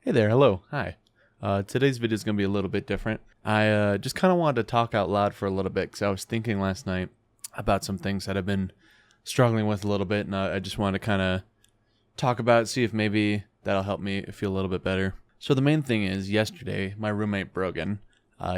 Hey there, hello, hi. Today's video is going to be a little bit different. I just kind of wanted to talk out loud for a little bit because I was thinking last night about some things that I've been struggling with a little bit, and I just wanted to kind of talk about it, see if maybe that'll help me feel a little bit better. So the main thing is, yesterday, my roommate Brogan,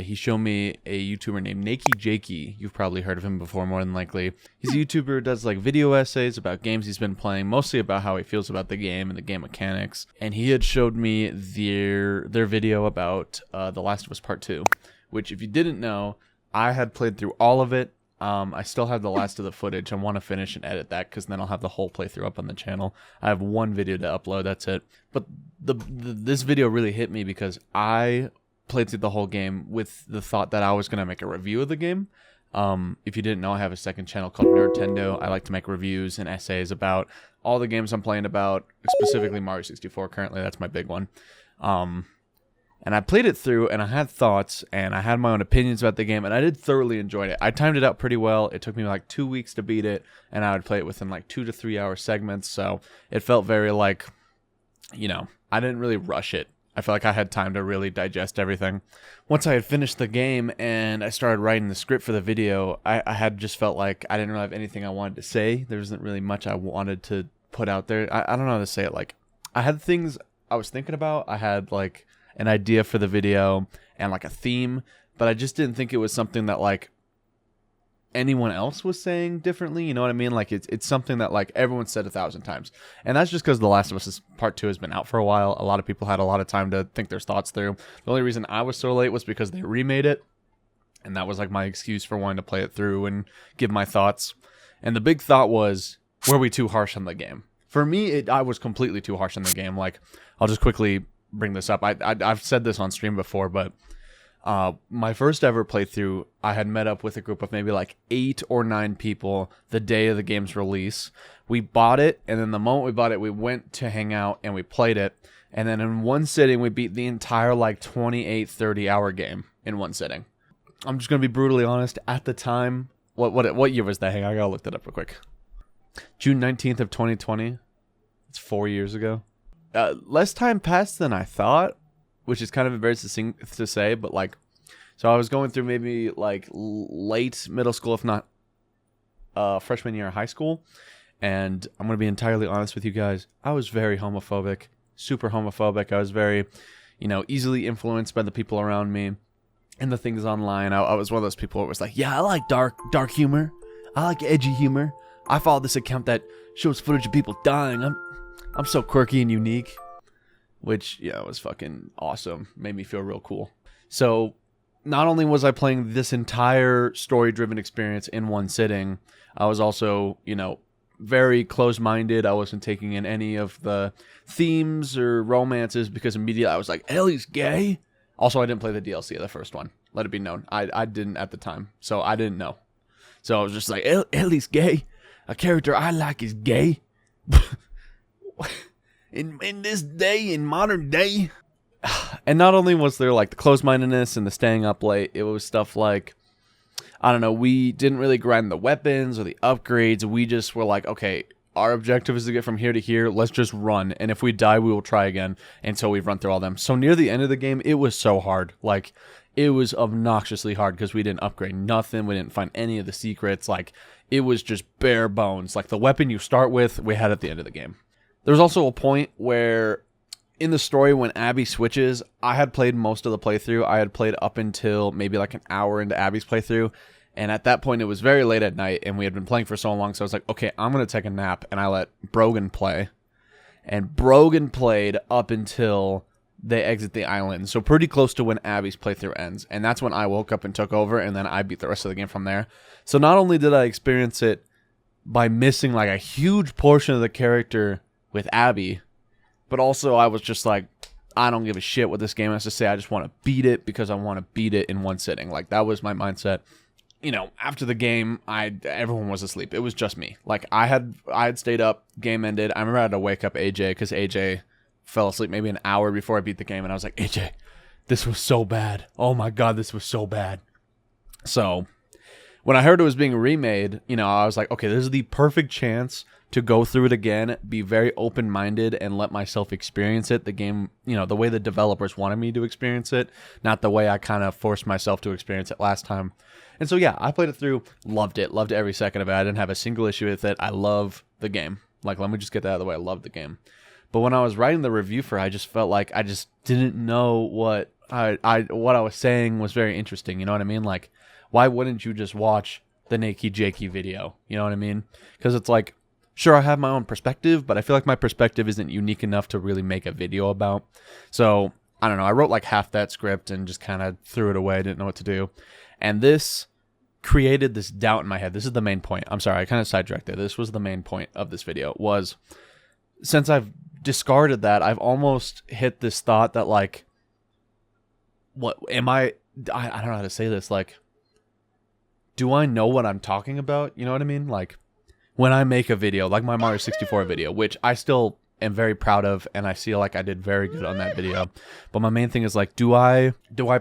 he showed me a YouTuber named Nakey Jakey. You've probably heard of him before, more than likely. He's a YouTuber who does like video essays about games he's been playing, mostly about how he feels about the game and the game mechanics. And he had showed me their video about The Last of Us Part 2, which, if you didn't know, I had played through all of it. I still have the last of the footage. I want to finish and edit that because then I'll have the whole playthrough up on the channel. I have one video to upload, that's it. But this video really hit me because I played through the whole game with the thought that I was going to make a review of the game. If you didn't know, I have a second channel called Nerdtendo. I like to make reviews and essays about all the games I'm playing about, specifically Mario 64 currently. That's my big one. And I played it through, and I had thoughts, and I had my own opinions about the game, and I did thoroughly enjoy it. I timed it out pretty well. It took me like 2 weeks to beat it, and I would play it within like 2 to 3 hour segments, so it felt very like, I didn't really rush it. I felt like I had time to really digest everything. Once I had finished the game and I started writing the script for the video, I had just felt like I didn't really have anything I wanted to say. There wasn't really much I wanted to put out there. I don't know how to say it. Like, I had things I was thinking about. I had like an idea for the video and like a theme, but I just didn't think it was something that like anyone else was saying differently. You know what I mean? Like it's something that like everyone said 1,000 times, and that's just because The Last of Us Part 2 has been out for a while. A lot of people had a lot of time to think their thoughts through. The only reason I was so late was because they remade it, and that was like my excuse for wanting to play it through and give my thoughts. And the big thought was, were we too harsh on the game? For me, I was completely too harsh on the game. Like, I'll just quickly bring this up. I've said this on stream before, but my first ever playthrough, I had met up with a group of maybe like 8 or 9 people the day of the game's release. We bought it, and then the moment we bought it, we went to hang out and we played it. And then in one sitting, we beat the entire like 28, 30 hour game in one sitting. I'm just going to be brutally honest. At the time, what year was that? Hang on, I got to look that up real quick. June 19th of 2020. It's 4 years ago. Less time passed than I thought, which is kind of embarrassing to say, but like, so I was going through maybe like late middle school, if not freshman year of high school, and I'm going to be entirely honest with you guys, I was very homophobic, super homophobic. I was very, easily influenced by the people around me and the things online. I was one of those people who was like, yeah, I like dark humor. I like edgy humor. I follow this account that shows footage of people dying. I'm so quirky and unique. Which, was fucking awesome. Made me feel real cool. So, not only was I playing this entire story-driven experience in one sitting, I was also, very close-minded. I wasn't taking in any of the themes or romances because immediately I was like, Ellie's gay? Also, I didn't play the DLC of the first one. Let it be known. I didn't at the time, so I didn't know. So I was just like, Ellie's gay? A character I like is gay? In this day, in modern day. And not only was there like the close-mindedness and the staying up late, it was stuff like, I don't know, we didn't really grind the weapons or the upgrades. We just were like, okay, our objective is to get from here to here. Let's just run. And if we die, we will try again until we've run through all them. So near the end of the game, it was so hard. Like, it was obnoxiously hard because we didn't upgrade nothing. We didn't find any of the secrets. Like, it was just bare bones. Like, the weapon you start with, we had at the end of the game. There was also a point where in the story when Abby switches, I had played most of the playthrough. I had played up until maybe like an hour into Abby's playthrough. And at that point, it was very late at night and we had been playing for so long. So I was like, okay, I'm going to take a nap. And I let Brogan play. And Brogan played up until they exit the island. So pretty close to when Abby's playthrough ends. And that's when I woke up and took over. And then I beat the rest of the game from there. So not only did I experience it by missing like a huge portion of the character with Abby, but also I was just like, I don't give a shit what this game has to say. I just want to beat it because I want to beat it in one sitting. Like, that was my mindset. After the game, everyone was asleep. It was just me. Like, I had stayed up, game ended. I remember I had to wake up AJ because AJ fell asleep maybe an hour before I beat the game, and I was like, AJ, this was so bad. Oh my god, this was so bad. So when I heard it was being remade, I was like, okay, this is the perfect chance to go through it again, be very open-minded, and let myself experience it. The game, the way the developers wanted me to experience it, not the way I kind of forced myself to experience it last time. And so, yeah, I played it through, loved every second of it. I didn't have a single issue with it. I love the game. Like, let me just get that out of the way. I love the game. But when I was writing the review for it, I just felt like I just didn't know what I was saying was very interesting. You know what I mean? Like, why wouldn't you just watch the Nakey Jakey video? You know what I mean? Because it's like, sure, I have my own perspective, but I feel like my perspective isn't unique enough to really make a video about. So, I don't know. I wrote like half that script and just kind of threw it away. I didn't know what to do. And this created this doubt in my head. This is the main point. I'm sorry, I kind of sidetracked it. This was the main point of this video, was since I've discarded that, I've almost hit this thought that like, what am I don't know how to say this. Like, do I know what I'm talking about? You know what I mean? Like, when I make a video, like my Mario 64 video, which I still am very proud of, and I feel like I did very good on that video. But my main thing is like, do I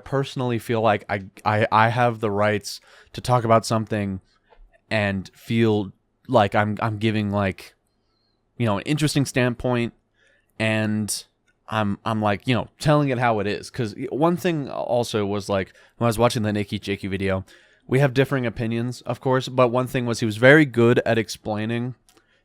personally feel like I have the rights to talk about something and feel like I'm giving like, an interesting standpoint, and I'm like, telling it how it is. Because one thing also was like, when I was watching the Nakey Jakey video, we have differing opinions, of course, but one thing was he was very good at explaining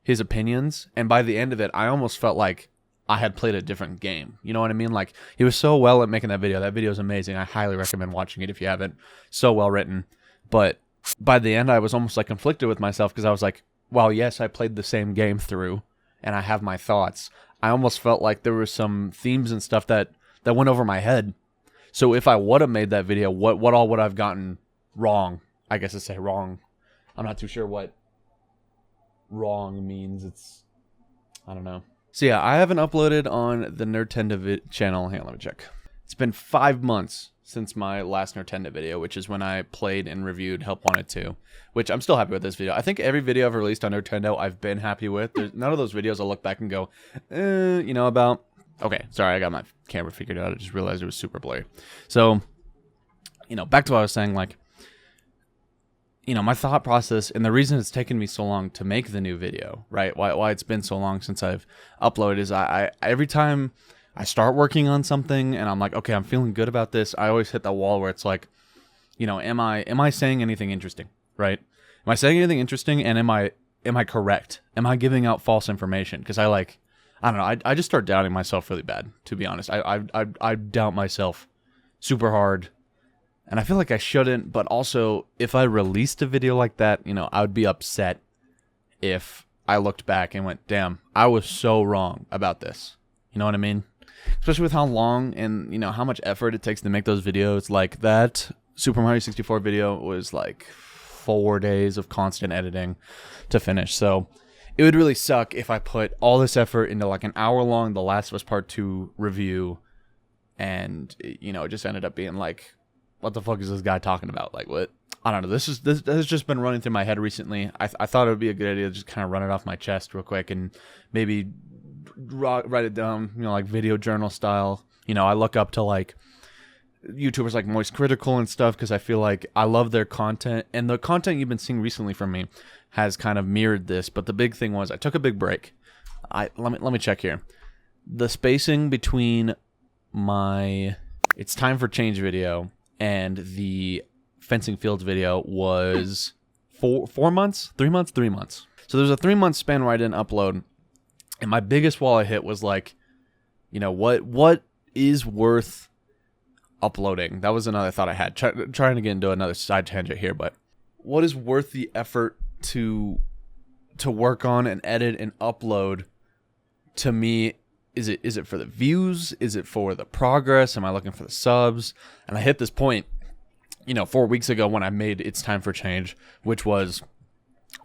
his opinions, and by the end of it, I almost felt like I had played a different game. You know what I mean? Like, he was so well at making that video. That video is amazing. I highly recommend watching it if you haven't. So well written. But by the end, I was almost like conflicted with myself, because I was like, well, yes, I played the same game through, and I have my thoughts. I almost felt like there were some themes and stuff that went over my head. So if I would have made that video, what all would I have gotten wrong? I guess I say wrong. I'm not too sure what wrong means. I don't know. So yeah, I haven't uploaded on the Nerdtenda channel. Hang on, let me check. It's been 5 months since my last Nerdtenda video, which is when I played and reviewed Help Wanted 2, which I'm still happy with this video. I think every video I've released on Nerdtenda I've been happy with. There's none of those videos I'll look back and go, about... Okay, sorry, I got my camera figured out. I just realized it was super blurry. So, back to what I was saying, like, my thought process, and the reason it's taken me so long to make the new video, right? Why it's been so long since I've uploaded is I every time I start working on something and I'm like, okay, I'm feeling good about this, I always hit that wall where it's like, am I saying anything interesting, right? Am I saying anything interesting, and am I correct? Am I giving out false information? Because I don't know, I just start doubting myself really bad, to be honest. I doubt myself super hard. And I feel like I shouldn't, but also, if I released a video like that, I would be upset if I looked back and went, damn, I was so wrong about this. You know what I mean? Especially with how long and, how much effort it takes to make those videos. Like, that Super Mario 64 video was like 4 days of constant editing to finish. So, it would really suck if I put all this effort into like an hour-long The Last of Us Part 2 review, and, it just ended up being like, what the fuck is this guy talking about? Like, what? I don't know. This has just been running through my head recently. I thought it would be a good idea to just kind of run it off my chest real quick and maybe write it down, like video journal style. I look up to like YouTubers like Moist Critical and stuff, because I feel like I love their content, and the content you've been seeing recently from me has kind of mirrored this. But the big thing was I took a big break. Let me check here. The spacing between my It's Time for Change video and the Fencing Fields video was 4 months, 3 months, 3 months. So there's a 3 month span where I didn't upload, and my biggest wall I hit was like, what is worth uploading? That was another thought I had. Trying to get into another side tangent here, but what is worth the effort to work on and edit and upload? To me, is it for the views? Is it for the progress? Am I looking for the subs? And I hit this point, 4 weeks ago when I made It's Time for Change, which was,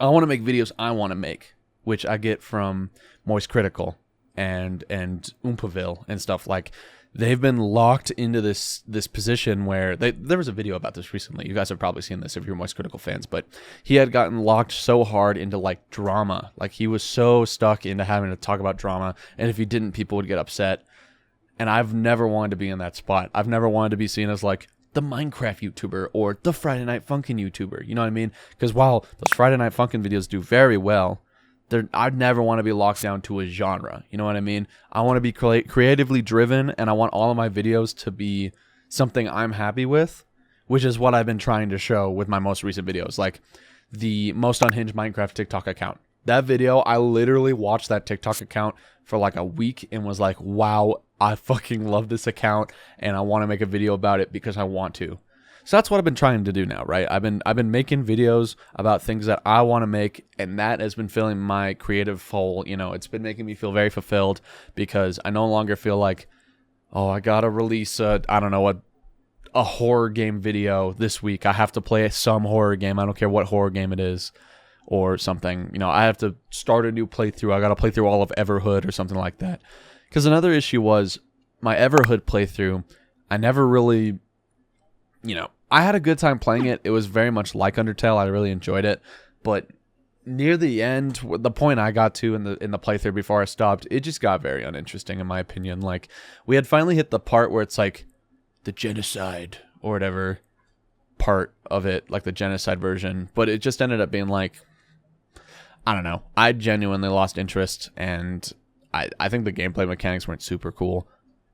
I want to make videos I want to make, which I get from Moist Critical and Oompaville and stuff. Like, they've been locked into this position where there was a video about this recently. You guys have probably seen this if you're Moist Critical fans, but he had gotten locked so hard into like drama. Like, he was so stuck into having to talk about drama, and if he didn't, people would get upset. And I've never wanted to be in that spot. I've never wanted to be seen as like the Minecraft YouTuber or the Friday Night Funkin' YouTuber. You know what I mean? Because while those Friday Night Funkin' videos do very well, I'd never want to be locked down to a genre. You know what I mean? I want to be creatively driven, and I want all of my videos to be something I'm happy with, which is what I've been trying to show with my most recent videos, like the Most Unhinged Minecraft TikTok account. That video, I literally watched that TikTok account for like a week and was like, wow, I fucking love this account, and I want to make a video about it because I want to. So that's what I've been trying to do now, right? I've been making videos about things that I want to make, and that has been filling my creative hole. You know, it's been making me feel very fulfilled because I no longer feel like, oh, I gotta release a horror game video this week. I have to play some horror game. I don't care what horror game it is or something. You know, I have to start a new playthrough. I gotta play through all of Everhood or something like that. Because another issue was my Everhood playthrough. I never really, you know, I had a good time playing it. It was very much like Undertale. I really enjoyed it. But near the end, the point I got to in the playthrough before I stopped, it just got very uninteresting in my opinion. Like, we had finally hit the part where it's like the genocide or whatever part of it, like the genocide version. But it just ended up being like, I don't know. I genuinely lost interest, and I think the gameplay mechanics weren't super cool.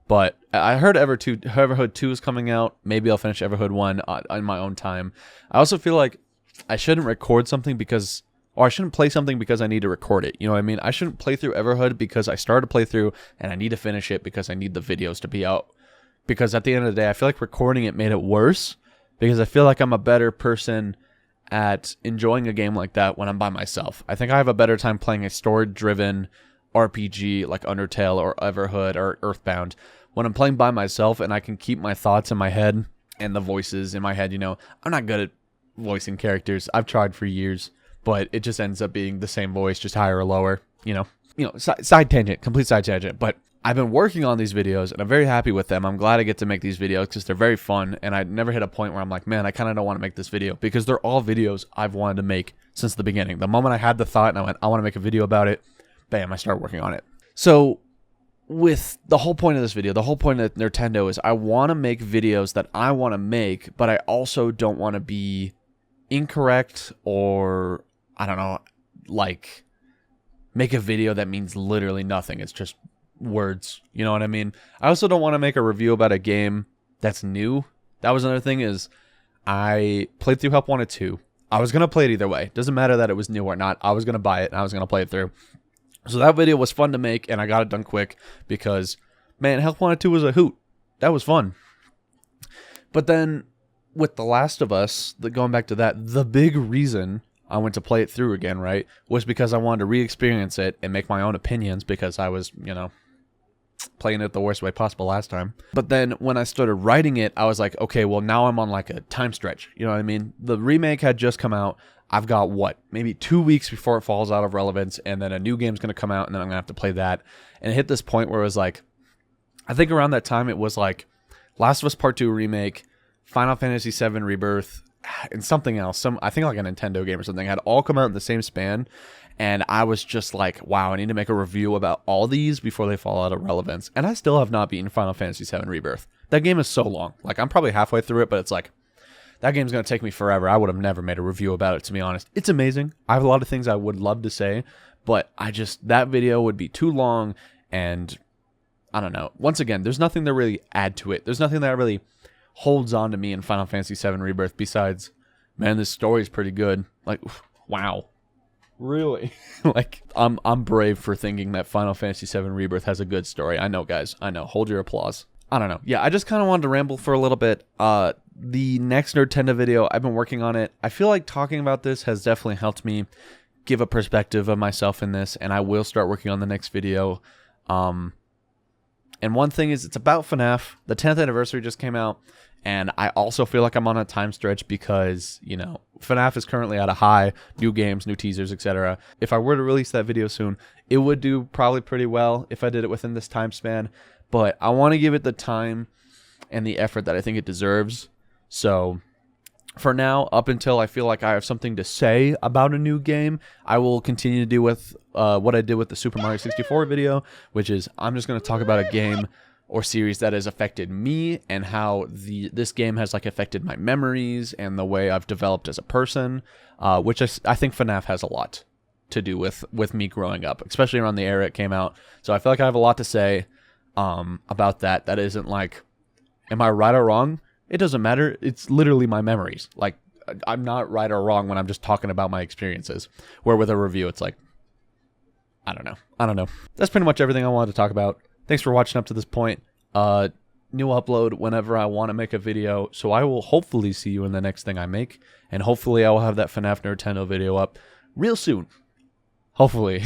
But I heard Everhood 2 is coming out. Maybe I'll finish Everhood 1 in my own time. I also feel like I shouldn't record something or I shouldn't play something because I need to record it. You know what I mean? I shouldn't play through Everhood because I started a playthrough and I need to finish it because I need the videos to be out. Because at the end of the day, I feel like recording it made it worse because I feel like I'm a better person at enjoying a game like that when I'm by myself. I think I have a better time playing a story-driven RPG like Undertale or Everhood or Earthbound when I'm playing by myself and I can keep my thoughts in my head and the voices in my head. You know, I'm not good at voicing characters. I've tried for years, but it just ends up being the same voice, just higher or lower. You know, side tangent, complete side tangent. But I've been working on these videos and I'm very happy with them. I'm glad I get to make these videos because they're very fun, and I never hit a point where I'm like, man, I kind of don't want to make this video, because they're all videos I've wanted to make since the beginning. The moment I had the thought and I went, I want to make a video about it, bam, I started working on it. So with the whole point of this video, the whole point of Nintendo is I want to make videos that I want to make, but I also don't want to be incorrect or, I don't know, like make a video that means literally nothing. It's just words. You know what I mean? I also don't want to make a review about a game that's new. That was another thing, is I played through Help Wanted 2. I was going to play it either way. Doesn't matter that it was new or not. I was going to buy it and I was going to play it through. So that video was fun to make, and I got it done quick because, man, Help Wanted 2 was a hoot. That was fun. But then with The Last of Us, going back to that, the big reason I went to play it through again, right, was because I wanted to re-experience it and make my own opinions because I was, you know, playing it the worst way possible last time. But then when I started writing it, I was like, okay, well, now I'm on like a time stretch. You know what I mean? The remake had just come out. I've got, maybe 2 weeks before it falls out of relevance, and then a new game's going to come out, and then I'm going to have to play that. And it hit this point where it was like, I think around that time it was like Last of Us Part 2 remake, Final Fantasy VII Rebirth, and something else. I think like a Nintendo game or something had all come out in the same span. And I was just like, wow, I need to make a review about all these before they fall out of relevance. And I still have not beaten Final Fantasy VII Rebirth. That game is so long. Like, I'm probably halfway through it, but it's like, that game's going to take me forever. I would have never made a review about it, to be honest. It's amazing. I have a lot of things I would love to say, but that video would be too long, and I don't know. Once again, there's nothing to really add to it. There's nothing that really holds on to me in Final Fantasy VII Rebirth besides, man, this story's pretty good. Like, wow. Really? Like, I'm brave for thinking that Final Fantasy VII Rebirth has a good story. I know, guys. I know. Hold your applause. I don't know. Yeah, I just kind of wanted to ramble for a little bit. The next Nerdtenda video, I've been working on it. I feel like talking about this has definitely helped me give a perspective of myself in this, and I will start working on the next video. And one thing is, it's about FNAF. The 10th anniversary just came out, and I also feel like I'm on a time stretch because, you know, FNAF is currently at a high, new games, new teasers, etc. If I were to release that video soon, it would do probably pretty well if I did it within this time span, but I want to give it the time and the effort that I think it deserves. So for now, up until I feel like I have something to say about a new game, I will continue to do with what I did with the Super Mario 64 video, which is I'm just going to talk about a game or series that has affected me and how this game has like affected my memories and the way I've developed as a person, which I think FNAF has a lot to do with me growing up, especially around the era it came out. So I feel like I have a lot to say about that. That isn't like, am I right or wrong? It doesn't matter. It's literally my memories. Like, I'm not right or wrong when I'm just talking about my experiences. Where with a review, it's like, I don't know. That's pretty much everything I wanted to talk about. Thanks for watching up to this point. New upload whenever I want to make a video. So I will hopefully see you in the next thing I make. And hopefully I will have that FNAF Nintendo video up real soon. Hopefully.